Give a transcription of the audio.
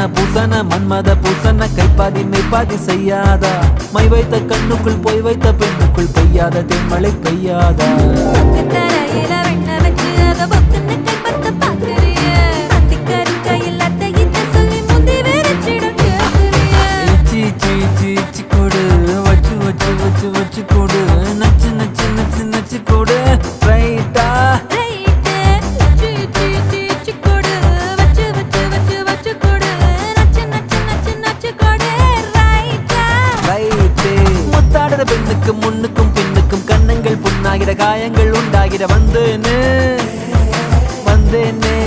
பூசன மன்மத பூசன கைப்பாதி மெய்ப்பாதி செய்யாதா my வைத்த கண்ணுக்குள் போய் வைத்த பெண்ணுக்குள் பெய்யாத தென்மழை பெய்யாதா கொடு வச்சு வச்சு வச்சு வச்சு கொடு நச்சு நச்சு நச்சு நச்சு கொடு ரைட்டா முத்தாடுற பெண்ணுக்கும் முன்னுக்கும் பின்னுக்கும் கண்ணங்கள் புண்ணாகிற காயங்கள் உண்டாகிற வந்தேனே வந்தேனே